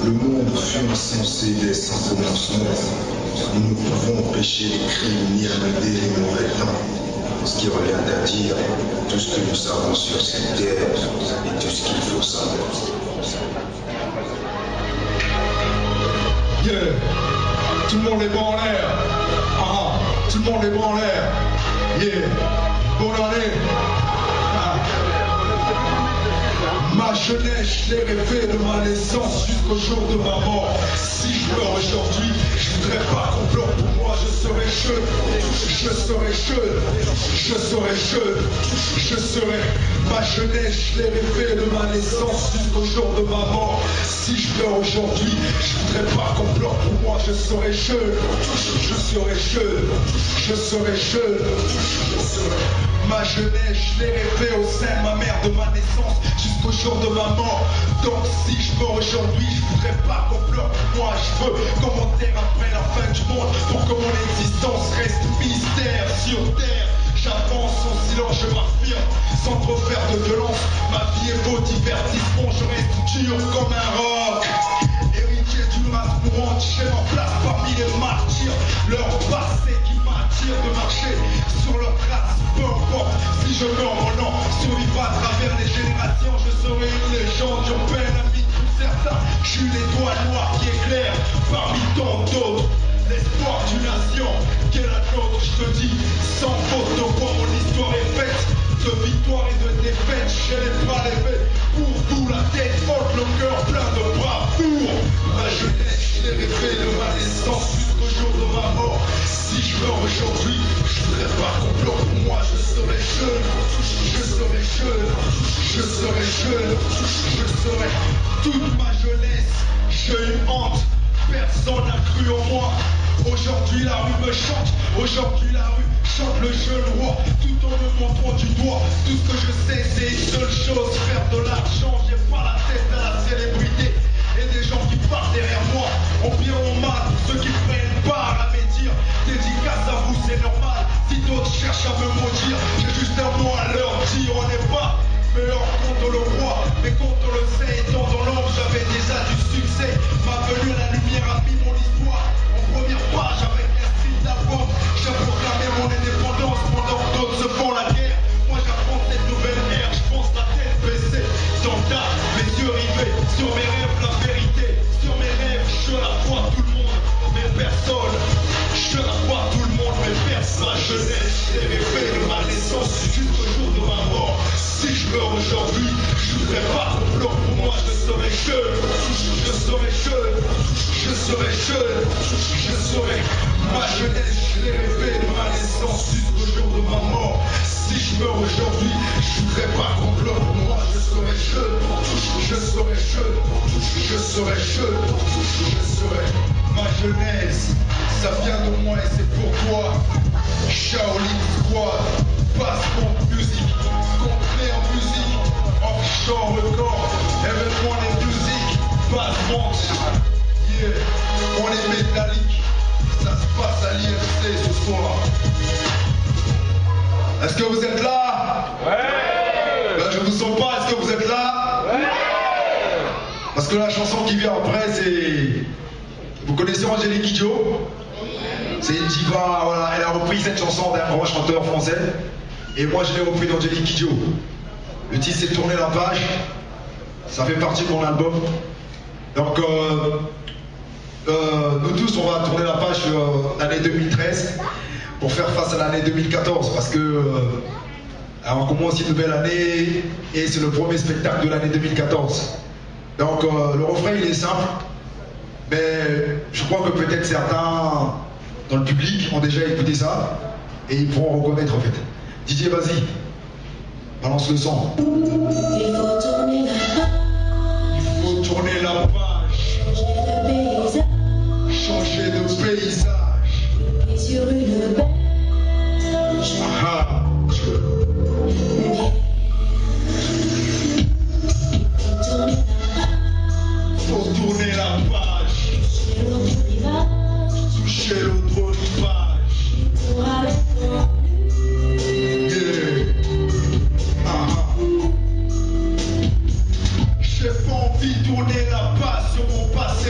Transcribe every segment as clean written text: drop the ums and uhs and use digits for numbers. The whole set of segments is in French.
Le monde fut insensé dès son commencement. Nous ne pouvons empêcher les crimes ni amender les mauvais temps. Ce qui revient à dire tout ce que nous savons sur cette terre et tout ce qu'il faut savoir. Yeah. Tout le monde les bras en l'air. Ah, tout le monde les bras en l'air. Yeah. Bonne année. Ah. Ma jeunesse, je l'ai rêvé de ma naissance jusqu'au jour de ma mort. Si je meurs aujourd'hui, je voudrais pas qu'on pleure pour moi, je serai jeune, je serai jeune, je serai jeune, je serai. Ma jeunesse, je l'ai rêvé de ma naissance jusqu'au jour de ma mort. Si je meurs aujourd'hui, je voudrais pas qu'on pleure pour moi, je serai jeune, je serai jeune, je serai jeune, je serai. Ma jeunesse, je l'ai rêvé au sein de ma mère de ma naissance jusqu'au jour de ma mort. Donc si je meurs aujourd'hui, je voudrais pas qu'on pleure pour moi. Je veux qu'on m'enterre après la fin du monde pour que mon existence reste mystère sur terre. J'avance en silence, je m'affirme sans trop faire de violence. Ma vie est beau divertissement, je reste dur comme un roc. Héritier d'une race mourante, j'ai ma place parmi les martyrs. Leur passé qui m'attire de marcher sur leur trace. Peu importe si je meurs mon nom, survivra à travers les générations. Je serai une légende urbaine, ami de certains. Je suis l'étoile noire qui éclaire parmi tant d'autres. L'espoir d'une nation, qu'est la nôtre, je te dis, sans faute de quoi mon histoire est faite. De victoire et de défaite, je n'ai pas les faits. Pour tout la tête haute, le cœur plein de bravoure. Ma jeunesse, je l'ai rêvé de ma naissance jusqu'au jour de ma mort. Si je meurs aujourd'hui, je voudrais pas qu'on pleure pour moi, je serai jeune, je serai jeune, je serai jeune, je serai. Toute ma jeunesse, j'ai eu honte, personne n'a cru en moi. Aujourd'hui la rue me chante, aujourd'hui la rue chante le jeune roi. Tout en me montrant du doigt, tout ce que je sais c'est une seule chose, faire de l'argent. J'ai pas la tête à la célébrité. Et des gens qui partent derrière moi, en bien ou en mal, ceux qui prennent part à mes dires. Dédicace à vous, c'est normal. Si d'autres cherchent à me maudire, j'ai juste un mot à leur dire. On n'est pas meilleur quand on le croit, mais quand on le sait, étant dans l'ombre, j'avais déjà du succès. Ma venue à la lumière a mis mon histoire en première page avec un style d'album. J'ai proclamé mon indépendance pendant que d'autres se font la guerre. Moi j'apprends cette nouvelle ère, je pense la tête baissée. Dans le tas, mes yeux rivés sur mes rêves, la vérité. Sur mes rêves, je la vois tout le monde, mais personne. Je la vois tout le monde, mais personne. Ma jeunesse, je l'ai rêvé de ma naissance jusqu'au jour de ma mort. Si je meurs aujourd'hui, je voudrais pas qu'on pleure pour moi, je serai jeune, je serai jeune, je serai jeune, je serai. Ma jeunesse, je l'ai rêvé de ma naissance jusqu'au jour de ma mort. Si je meurs aujourd'hui, je voudrais pas qu'on pleure pour moi, je serai jeune, je serai jeune, je serai jeune, je serai. Ma jeunesse, ça vient de moi et c'est pour toi. Shaolin Squad, Passport Music, complet en musique, offshore record, événement des musiques, Passport. Yeah, on est métallique, ça se passe à l'IFC ce soir. Est-ce que vous êtes là? Ouais. Ben, je vous sens pas, est-ce que vous êtes là? Ouais. Parce que la chanson qui vient après c'est... Vous connaissez Angélique Kidjo? C'est une diva, voilà, elle a repris cette chanson d'un grand chanteur français. Et moi je l'ai repris d'Angélique Kidjo. Le titre c'est Tourner la page. Ça fait partie de mon album. Donc nous tous on va tourner la page sur l'année 2013 pour faire face à l'année 2014 parce que on commence une nouvelle année et c'est le premier spectacle de l'année 2014. Donc le refrain il est simple, mais je crois que peut-être certains dans le public ont déjà écouté ça et ils pourront reconnaître en fait. DJ vas-y, balance le son. Il faut tourner la page. Il faut tourner la page. Changer de paysage. Et sur une berge. Ah. Faut tourner la page. Toucher l'autre rivage. Yeah. J'ai pas envie de tourner la page sur mon passé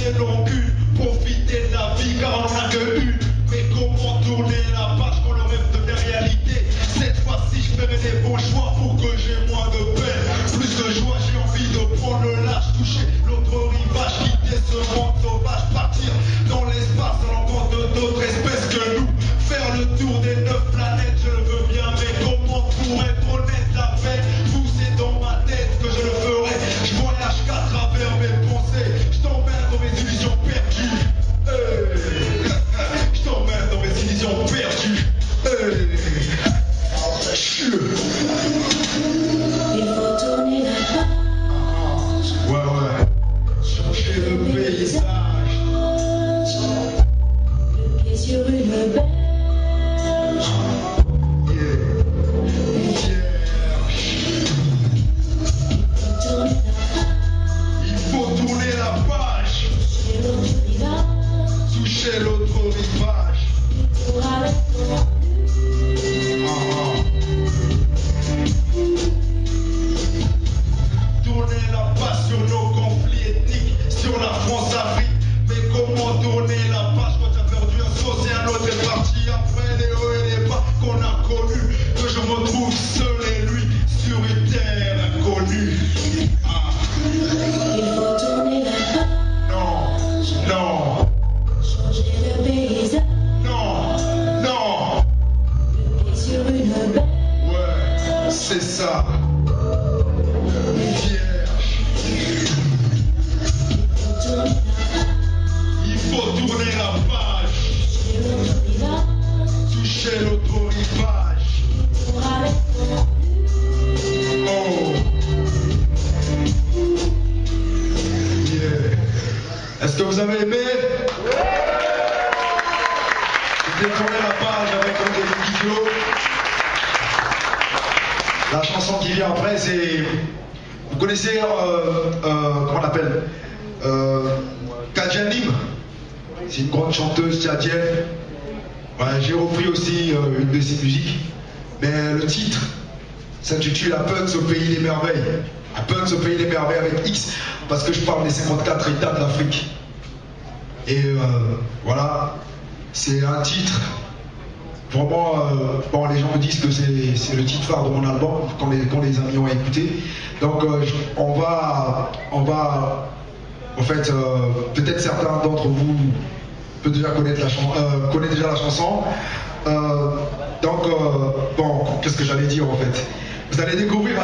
journées longues, profiter de la vie car on en a que une. Mais comment tourner la page quand le rêve devient réalité? Cette fois-ci je ferai des bons choix pour que j'ai moins de peine, plus de joie. J'ai envie de prendre le large, toucher l'autre rivage, quitter ce monde sauvage, partir dans l'espace à l'encontre d'autres espèces que nous, faire le tour des 9 planètes. Je le veux bien, mais comment pour être honnête, la peine vous c'est dans ma tête que je le ferai. Je voyage qu'à travers mes pensées, je t'emmène dans mes illusions perdues. Je t'emmène dans mes illusions perdues. Il faut tourner la page. Ouais. Changer le paysage. Le pied sur une berge. Il faut tourner la page. Toucher l'autre rivage. Tourner la page sur nos conflits ethniques, sur la France-Afrique. Mais comment tourner la page quand tu as perdu un sauce et un autre est parti après les hauts et les bas qu'on a connus, que je me trouve seul et lui sur une terre inconnue. Il faut tourner la page. Non. Changer le paysage. Non. Le pied sur une berge. Ouais, c'est ça. Il faut tourner la page. Toucher l'autre rivage. Oh. Yeah. Est-ce que vous avez aimé? J'ai tourné la page avec un des Kiklo. La chanson qui vient après, c'est... Vous connaissez, comment on appelle, Kadja Nim. C'est une grande chanteuse tchadienne. Ouais, j'ai repris aussi une de ses musiques. Mais le titre s'intitule La Punks au pays des merveilles. La Punks au pays des merveilles avec X, parce que je parle des 54 États de l'Afrique. Et voilà, c'est un titre. Vraiment, bon, les gens me disent que c'est le titre phare de mon album quand les amis ont écouté. Donc on va en fait, peut-être certains d'entre vous peut déjà connaître connaît déjà la chanson. Bon, qu'est-ce que j'allais dire en fait? Vous allez découvrir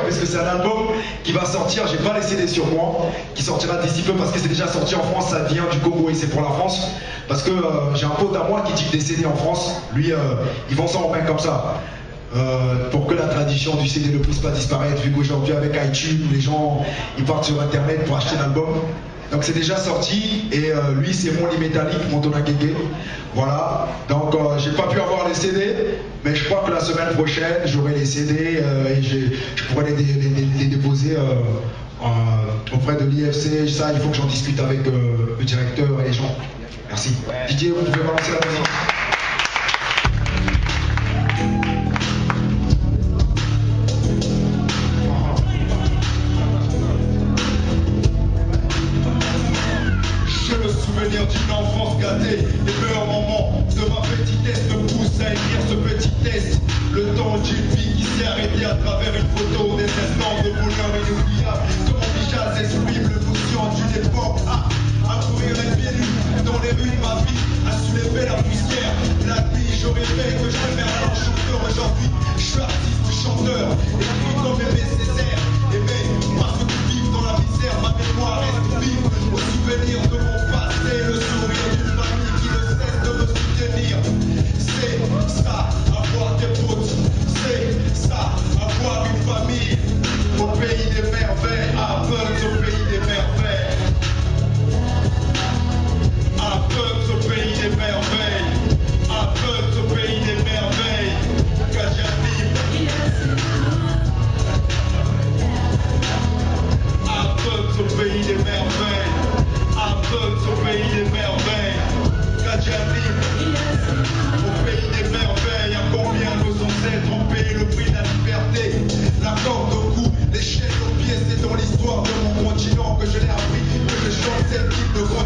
parce que c'est un album qui va sortir, j'ai pas les CD sur moi, qui sortira d'ici peu parce que c'est déjà sorti en France, ça vient du Congo et c'est pour la France. Parce que j'ai un pote à moi qui dit des CD en France, lui ils vont ça en main comme ça. Pour que la tradition du CD ne puisse pas disparaître, vu qu'aujourd'hui avec iTunes, les gens ils partent sur internet pour acheter l'album. Donc c'est déjà sorti et lui c'est mon lit métallique, mon Tonagege. Voilà, donc j'ai pas pu avoir les CD, mais je crois que la semaine prochaine j'aurai les CD et je pourrai les déposer auprès de l'IFC. Ça, il faut que j'en discute avec le directeur et les gens. Merci. Didier, vous pouvez balancer la musique. D'une enfance gâtée, les meilleurs moments de ma petitesse me poussent à écrire ce petit test. Le temps d'une vie qui s'est arrêtée à travers une photo, des instants de bonheur inoubliables. Comme mon visage exprime l'émotion d'une époque. À courir les pieds nus dans les rues de ma vie, à soulever la poussière. La nuit, je rêvais que je préfère un chanteur. Aujourd'hui, je suis artiste, chanteur, écrit comme Aimé Césaire. Aimé, parce que vivre dans la misère, ma mémoire reste vive au souvenir de mon passé, le sourire d'une famille qui ne cesse de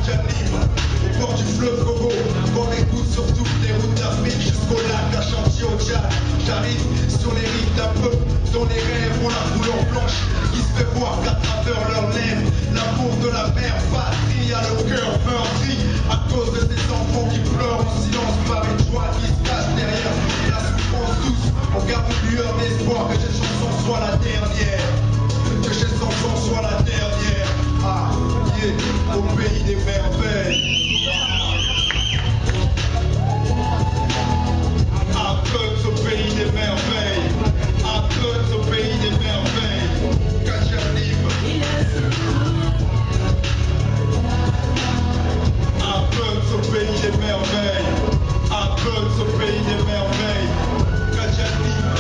Katia libre, au bord du fleuve Congo, qu'on écoute sur toutes les routes d'Afrique jusqu'au lac d'Ashanti au Tchad. J'arrive sur les rives d'un peuple dont les rêves ont la couleur blanche, qui se fait voir qu'à travers leurs lèvres, l'amour de la mère patrie a le cœur meurtri à cause de ces enfants qui pleurent en silence par une joie qui se cache derrière la souffrance. Tous on garde une lueur d'espoir que cette chanson soit la dernière, que cette chanson soit la dernière. Ah, yeah, au pays des merveilles. Athènes au pays des merveilles. Athènes au pays des merveilles. Katia libre. Athènes au pays des merveilles. Athènes au pays des merveilles. Katia libre.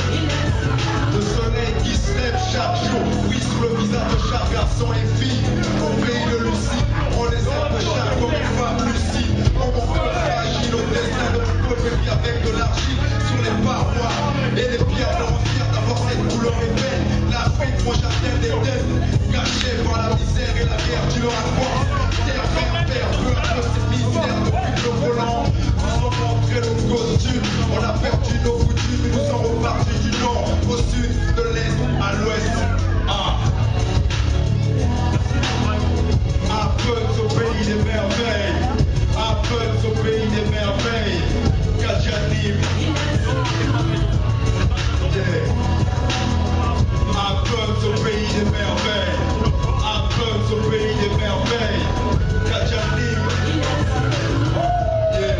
Le soleil qui se lève chaque jour, oui, sur le visage de chaque garçon et fille. Au pays de Lucie, on les aime de chaque homme et femme lucide. On mon cœur fragile, au destin de mon peuple vit avec de l'argile sur les parois et les pierres de fiers d'avoir cette couleur épelle. L'Afrique, mon jardin d'Éden, caché par la misère et la guerre du leur accroît. Terre, père, peu à peu ces mystères depuis le volant. Nous sommes montrés nos costumes, on a perdu nos coutumes et nous sommes repartis du nord au sud, de l'est à l'ouest. Athènes au pays des merveilles. Athènes au pays des merveilles. Katia libre. Yeah. Athènes au pays des merveilles. Athènes au pays des merveilles. Katia libre. Yeah.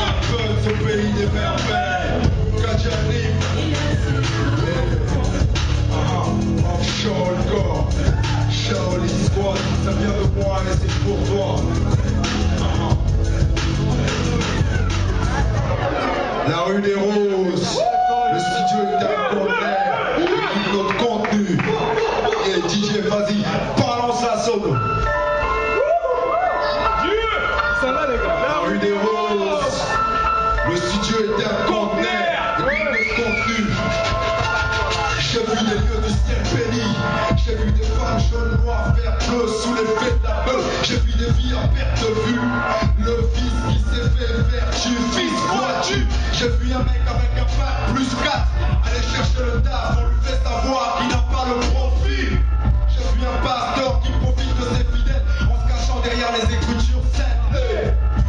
Athènes au pays des merveilles. Katia libre. Offshore encore. Shaolin Squad, ça vient de moi et c'est pour toi. La rue des Roses, le studio est un conteneur, écoute notre contenu. Et DJ, vas-y, balance la sono. La rue des Roses, le studio est un conteneur, écoute notre contenu. J'ai vu des lieux du ciel béni, j'ai vu des femmes jaunes, noires, verts, bleus sous l'effet de la meule. J'ai vu des vies à perte de vue, le fils qui s'est fait vertu, fils vois-tu. J'ai vu un mec avec un bac plus 4, aller chercher le taf, on lui fait savoir qu'il n'a pas le profil. J'ai vu un pasteur qui profite de ses fidèles en se cachant derrière les écritures saintes.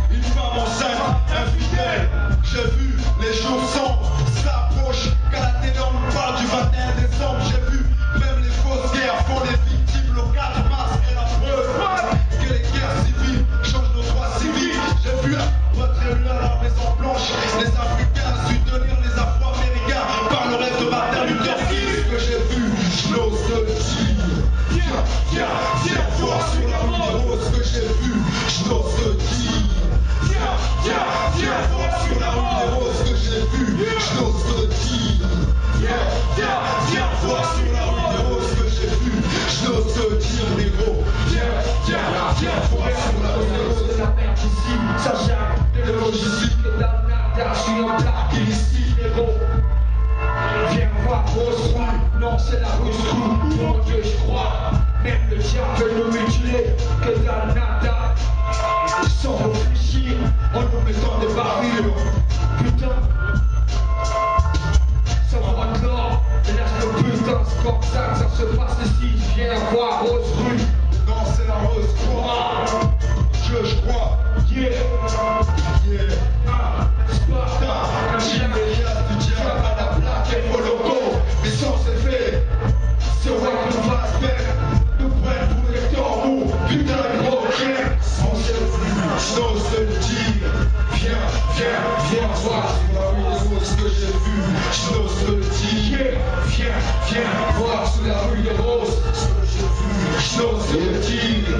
Une femme enceinte, infidèle. J'ai vu les jours sombres s'approchent, qu'à la télé on nous parle du 21 décembre. J'ai vu même les fausses guerres font les victimes. Le 4 mars est la preuve que les guerres civiles changent nos droits civiques. J'ai vu votre élu à la maison blanche, les Africains soutenir les Afro-Américains par le rêve de Martin Luther King. Ce que j'ai vu, je n'ose te le dire. Viens voir sur la rue des Roses. Ce que j'ai vu, je n'ose te le dire. Viens voir sur la rue des Roses. Ce que j'ai vu, je n'ose te le dire. Viens voir sur la rue des Roses. Ce que j'ai vu, je n'ose te le dire, négro. Viens voir sur la rue des Roses. La merde ici, ça gère de logistique et d'Alnada, je suis un plat illicite, négro. Viens voir Rose Rue, non c'est la rue Screw, mon Dieu je crois. Même le diable veut nous mutiler, que d'Alnada. Sans réfléchir, en nous mettant des barils. Putain, ça va encore. Et là je me putain, c'est comme ça que ça se passe ici. Viens voir Rose Rue. Non, c'est la Rose Croix. Je crois. Yeah. Sparta, un chimérias du diable à la plaque et Moloko. Mais sans effet, c'est vrai qu'on va se faire. Nous prennent pour des tambours, putain de gros chien. On s'est vu, j'ose te le dire. Viens voir sur la rue des Roses ce que j'ai vu. J'ose te le dire. Viens voir sur la rue des Roses ce que j'ai vu. J'ose te le dire.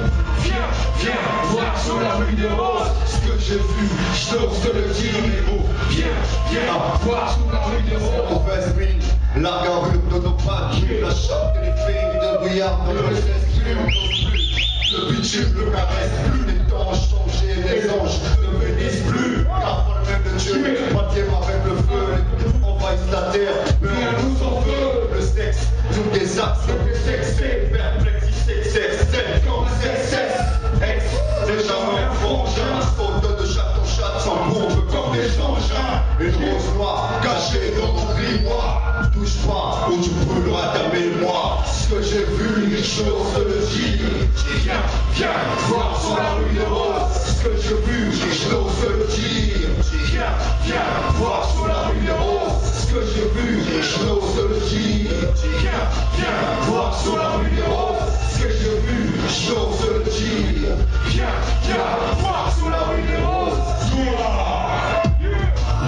Viens voir sur la rue des Roses ce que j'ai vu. J'ose te le dire, négro. Viens voir sur la rue des Roses. Mauvaise mine, la garure de nos papiers, la choc et les filles de brouillard ne me laissent plus, on n'ose plus. Le bitume ne caresse plus, les temps ont changé, les anges ne bénissent plus. Car pour le même de Dieu, troisième avec le feu, les coups envahissent la terre, mais on nous en veut. Le sexe nous désire. des accents sexés, perplexes, sexes, comme ex, légèrement frangin, faute de chaton chat sans bombe comme des engins. Une rose noire cachée dans mon grimoire. Touche pas ou tu brûleras ta mémoire. Ce que j'ai vu, les choses te le disent. Viens voir sur la rue de Rose. Ce que j'ai vu, les choses te le disent. Viens voir sur la rue de Rose. Ce que j'ai vu, les choses te le disent. Viens voir sur la rue de Rose. Ce que j'ai vu, les choses te le disent. Viens voir sur la rue de Rose.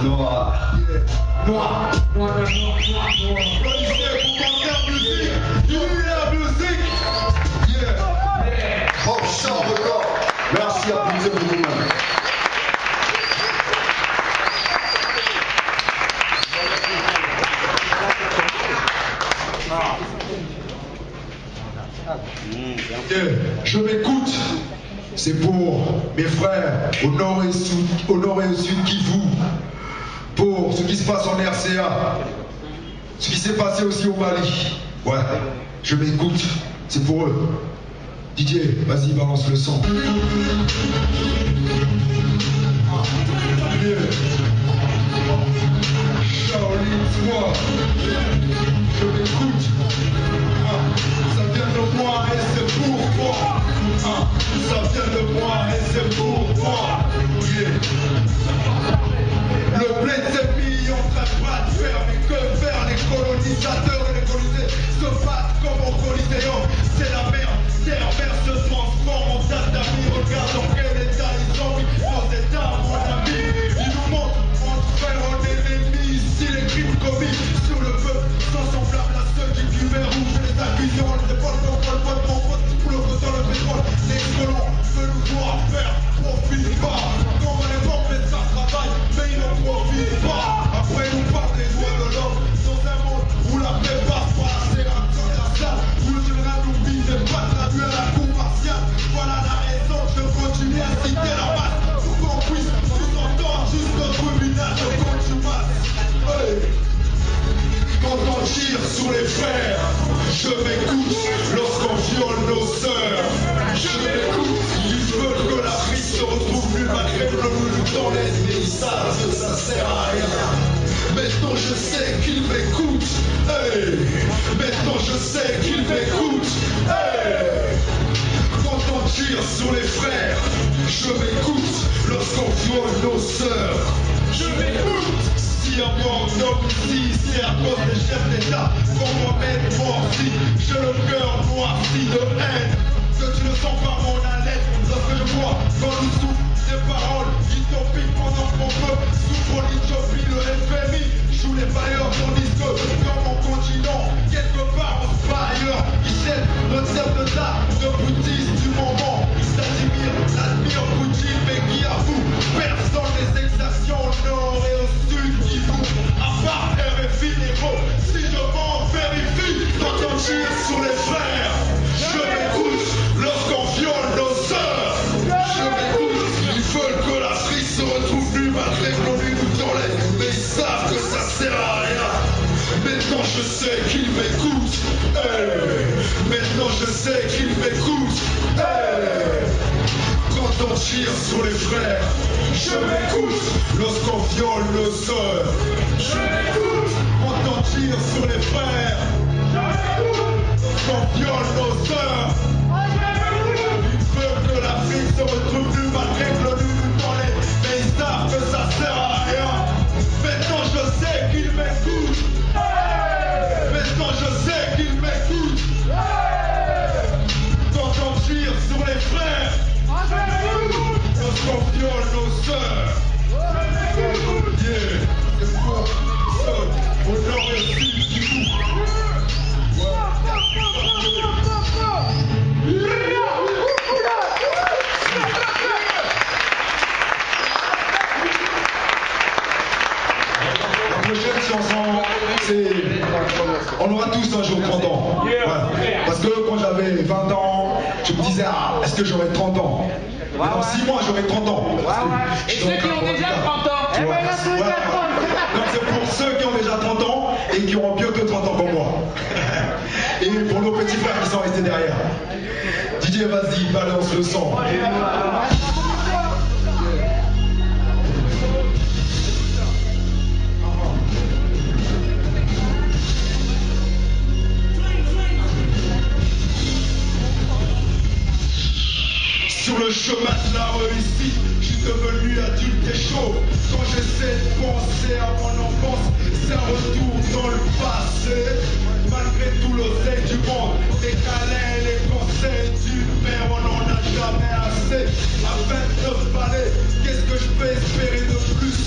Noir. Oh, chant de corps. Merci à vous de vous-même. Je m'écoute. C'est pour mes frères au nord et au sud qui vous. Pour ce qui se passe en RCA, ce qui s'est passé aussi au Mali. Ouais, je m'écoute, c'est pour eux. Didier, vas-y, balance le son. Shaolin, toi, je m'écoute. Ça vient de moi et c'est pour moi. Ça vient de moi et c'est pour moi. Le blé s'est mis en train de faire, mais que faire? Les colonisateurs et les colonisés se battent comme au Coliseum. C'est la merde, terre se transforme en date d'amis. Regarde dans quel état ils ont mis nos états, mon ami. Ils nous montrent entre frères en ennemis. Si les crimes commis sur le peuple sont semblables à ceux du cuver rouge, les accusons, les épaules contrôle pas de mon pote pour le vote dans le pétrole. Les colons veulent nous voir faire, profite pas. Comme à l'époque, mais ça travaille, mais ils n'en profitent pas. Après, nous parlent des droits de l'homme dans un monde où la paix passe par la séance dans la salle, où le général nous vise et pas traduit à la cour martiale. Voilà la raison que je continue à citer la masse pour qu'on puisse nous entendre jusqu'au tribunal de contumace. Hey. Quand on tire sur les frères, je m'écoute. Lorsqu'on viole nos sœurs, je m'écoute. Ils veulent que l'Afrique se retrouve plus malgré le loup dans les mais ils savent que ça sert à rien. Maintenant je sais qu'ils m'écoutent. Hey. Maintenant je sais qu'ils m'écoutent. Hey. Quand on tire sur les frères, je m'écoute. Lorsqu'on viole nos sœurs, je m'écoute. Si un mort d'homme ici, c'est à cause des chefs d'État. Quand moi-même morti, j'ai le cœur noirci de haine. Que tu ne sens pas mon haleine lorsque je vois quand nous souffle des paroles utopiques pendant que mon peuple souffre l'Éthiopie, le FMI joue les bailleurs tandis que dans mon continent, quelque part on se bat ailleurs. Ils jettent notre chef d'État de boutiste du moment. Vladimir, l'admire Poutine, mais qui avoue personne les exactions au nord et au sud qui vous, à part RFI Nero, si je m'en vérifie, quand on tire sur les frères, je m'écoute. Lorsqu'on viole nos sœurs, je m'écoute. Ils veulent que l'Afrique se retrouve nue malgré que l'ONU nous enlève, mais ils savent que ça sert à rien. Maintenant je sais qu'ils m'écoutent. Hey. Maintenant je sais qu'ils m'écoutent. Hey. Quand on tire sur les frères, je m'écoute. Lorsqu'on viole nos sœurs, je m'écoute. Quand on tire sur les frères, je m'écoute. Lorsqu'on viole nos sœurs, ils veulent que l'Afrique se retrouve nue malgré que l'ONU nous enlève, mais ils savent que ça sert à rien. Maintenant je sais qu'ils m'écoutent. Maintenant je sais qu'ils m'écoutent. Quand on tire sur les frères, lorsqu'on viole nos sœurs, yeah, c'est pour ceux au nord et au sud du coup. La prochaine chanson, c'est... On aura tous un jour 30 ans. Ouais. Parce que quand j'avais 20 ans, je me disais, ah, est-ce que j'aurai 30 ans? Et dans 6 mois, j'aurai 30 ans. Et ceux qui ont déjà 30 ans, ouais. Donc c'est pour ceux qui ont déjà 30 ans et qui auront bientôt 30 ans comme moi. Et pour nos petits frères qui sont restés derrière. DJ, vas-y, balance le son. Sur le chemin de la réussite, je suis devenu adulte et chaud. Quand j'essaie de penser à mon enfance, c'est un retour dans le passé. Malgré tout l'oseille du monde, les câlins et les conseils d'une mère, on n'en a jamais assez. À 29 balais, qu'est-ce que je peux espérer de plus?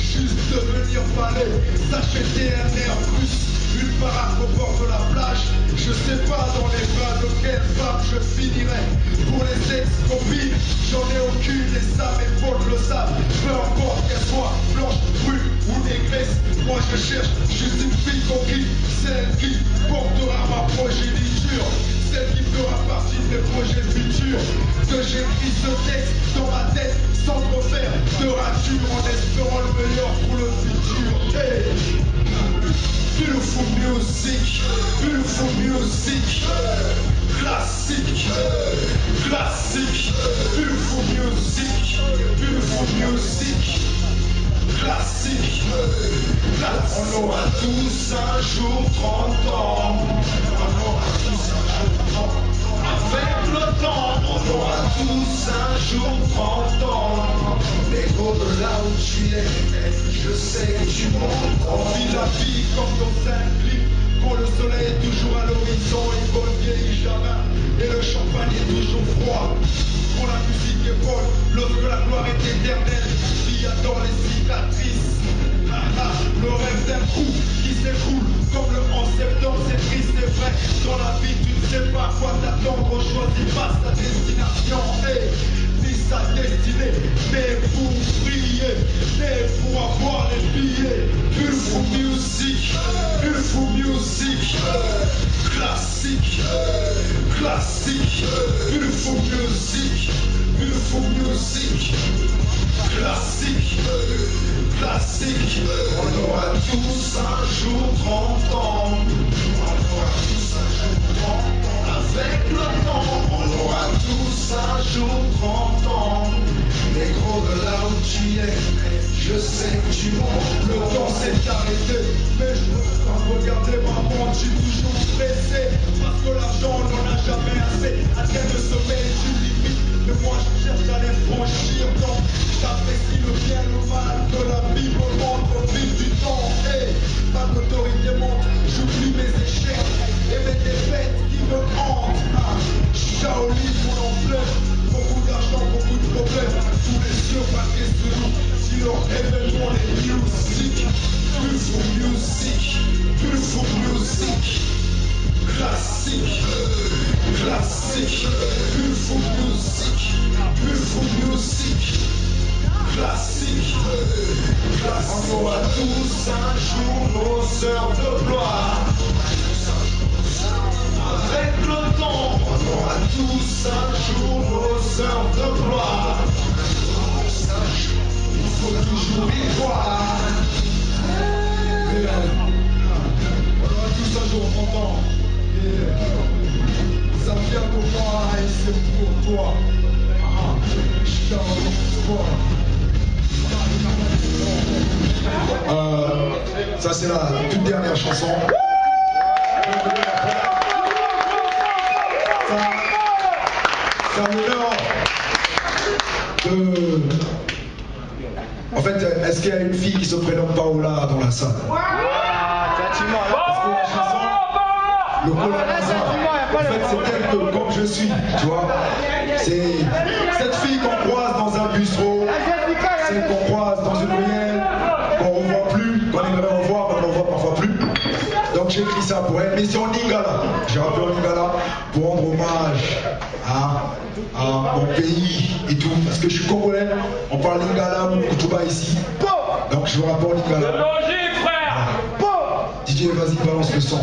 Juste devenir balai, s'acheter un air plus. Une baraque au bord de la plage, je sais pas dans les bras de quelle femme je finirai. Pour les ex-copines, j'en ai aucune et ça mes potes le savent. Peu importe qu'elle soit blanche, brune ou négresse, moi je cherche juste une fille coquine, celle qui portera ma progéniture, celle qui fera partie de mes projets futurs. Que j'écris ce texte dans ma tête sans trop faire de rature en espérant le meilleur pour le futur. Hey. Beautiful music, beautiful music, classique, classique, beautiful music, beautiful music, classique. On aura tous un jour 30 ans, on aura tous un jour 30 ans. Avec le temps, on aura tous un jour 30 ans. Mais gros de là où tu es, je sais que tu montes. On vit la vie comme dans un clip. Quand le soleil est toujours à l'horizon, il ne vieillit jamais. Et le champagne est toujours froid. Quand la musique est folle, lorsque la gloire est éternelle, il y a dans les cicatrices. Le rêve d'un coup qui s'écoule comme le 11 septembre, c'est triste, c'est vrai. Dans la vie, tu ne sais pas quoi t'attendre, on choisit pas sa destination. Hey, ni sa destinée, mais pour briller, mais pour avoir les billets. Beautiful music, classique, classique, beautiful music, classique, classique. On aura tous un jour 30 ans, on aura tous un jour 30 ans. Avec le temps, on aura tous un jour 30 ans. Mais gros de là où tu es, je sais que tu montes. Le temps s'est arrêté, mais je veux pas regarder ma montre, je suis toujours stressé. Parce que l'argent on n'en a jamais assez. À terre de sommeil, tu limites. Mais moi je cherche à les franchir. Donc j'apprécie le bien, le mal de la vie me montre au fil du temps. Hey, ma autorité monte, j'oublie mes échecs et mes défaites qui me hantent. Shaolin, mon emblème. Beaucoup d'argent, beaucoup de problèmes. Tous les yeux braqués sur nous. Si leur événement est music, beautiful music, beautiful music, classique, classique, beautiful music, beautiful music, classique, classique. On aura tous un jour nos heures de gloire. Avec le temps, on aura tous un jour nos heures de gloire. Il faut toujours y croire. On aura tous un jour 30 ans. Et ça vient de moi et c'est pour toi. Je ça c'est la toute dernière chanson. C'est un honneur de... En fait, est-ce qu'il y a une fille qui se prénomme Paola dans la salle? Parce que la chanson, le Paola, en fait, c'est tel que comme je suis, tu vois. C'est cette fille qu'on croise dans un bistrot, celle qu'on croise dans une ruelle, qu'on ne revoit plus, qu'on aimerait revoir, mais on ne revoit parfois plus. Donc j'ai écrit ça pour elle, mais c'est en lingala. J'ai rappelé en lingala pour rendre hommage à mon pays et tout. Parce que je suis congolais, on parle lingala ou kutuba ici. Donc je vous rappelle en lingala. Logique, frère. DJ, vas-y, balance le son.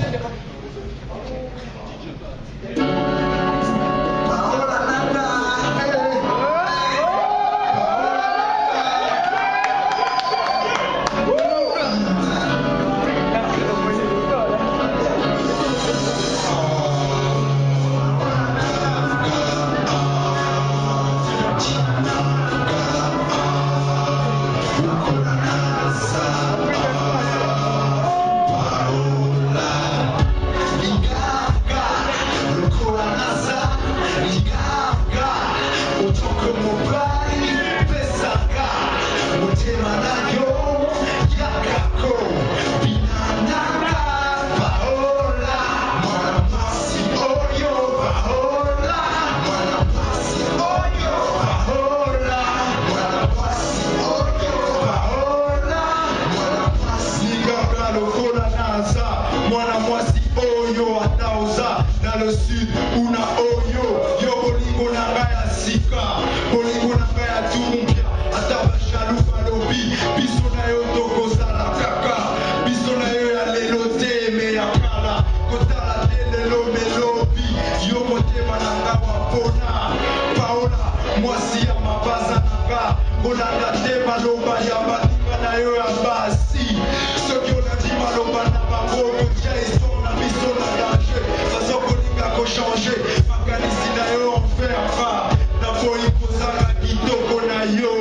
dans le sud, una oyo, yo bolingo na ngai ya sika, bolingo na ngai ya turumbia, ata bajaloux balobi, biso na yo tokozala kaka, biso na yo ya lelo te me ya kala, kotala te lelo melobi, yo motema na nga wa mpona, Paola, mwasi ya mabaza na nga, kolanda te maloba ya baninga na yo ya basi, soki olandi maloba na bango kotia eson na biso na danger, bazokolinga kochange makanisi na yo enferma, na boyi kozanga kitoko na yo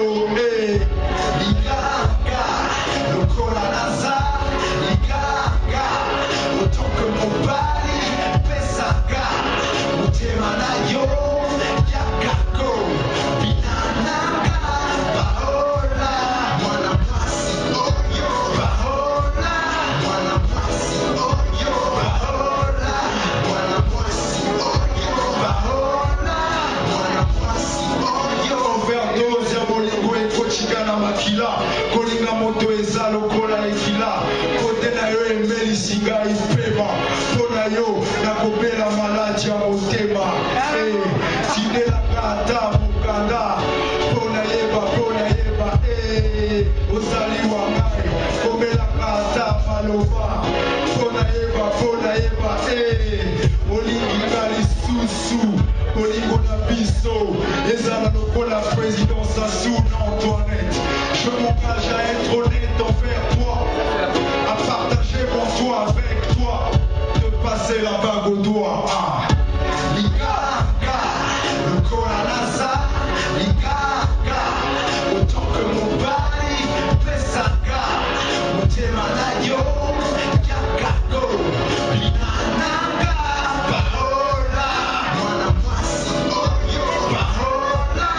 liganga lokola naza liganga otoke mobali pesaka motema na yo yakako binananga baola mwana mwasi oyo baola mwana mwasi oyo baola mwana mwasi oyo baola mwana mwasi oyo overdose ya bolingo ekotika na makila kolinga moto eza lokola ekila kote na yo emelisi ngai pema mpo na yo nakobela maladi ya motema tindelaka ata mokanda mpo nayeba ozali wa ngai komelaka ata maloba mpo nayeba olingi nga lisusu bolingo na biso ezala lokola présidence à sous Antoinette. Je m'engage à être honnête envers toi, à partager mon toit avec toi, de passer la bague au doigt. Liganga, lokola naza, liganga, autant que mon bali, pesaka, motema na yo, yakako, binananga, baola, mwana mwasi oyo, baola,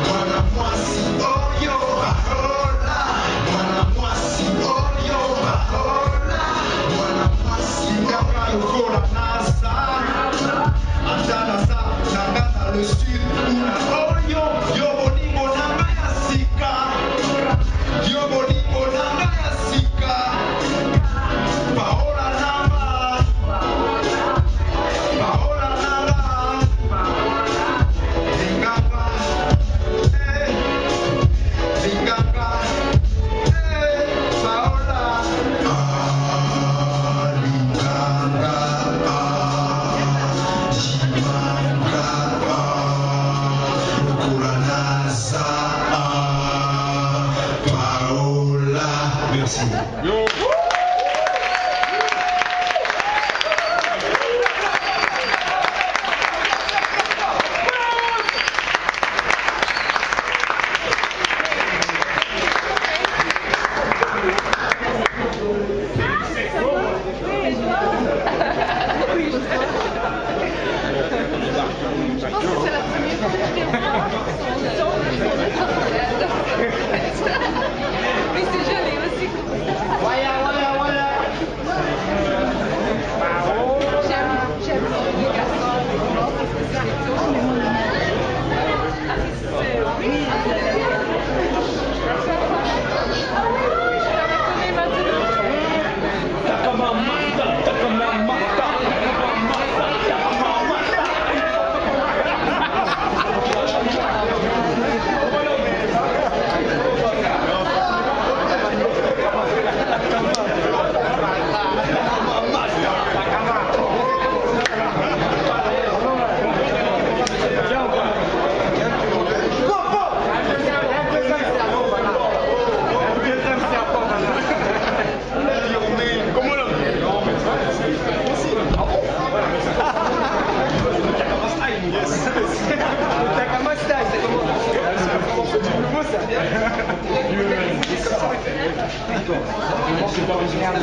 mwana mwasi oyo, baola, mwana mwasi oyo, baola, mwana mwasi liganga, lokola naza, atanaza, nanga le sud, una oyo, yo bolingo nanga ya sika, yo bolingo nanga ya sika, paola nanga, linganga, linganga, paola, linganga, Paola, merci. Mais c'est joli aussi. Voilà. J'aime les garçons. Oui. C'est pas original.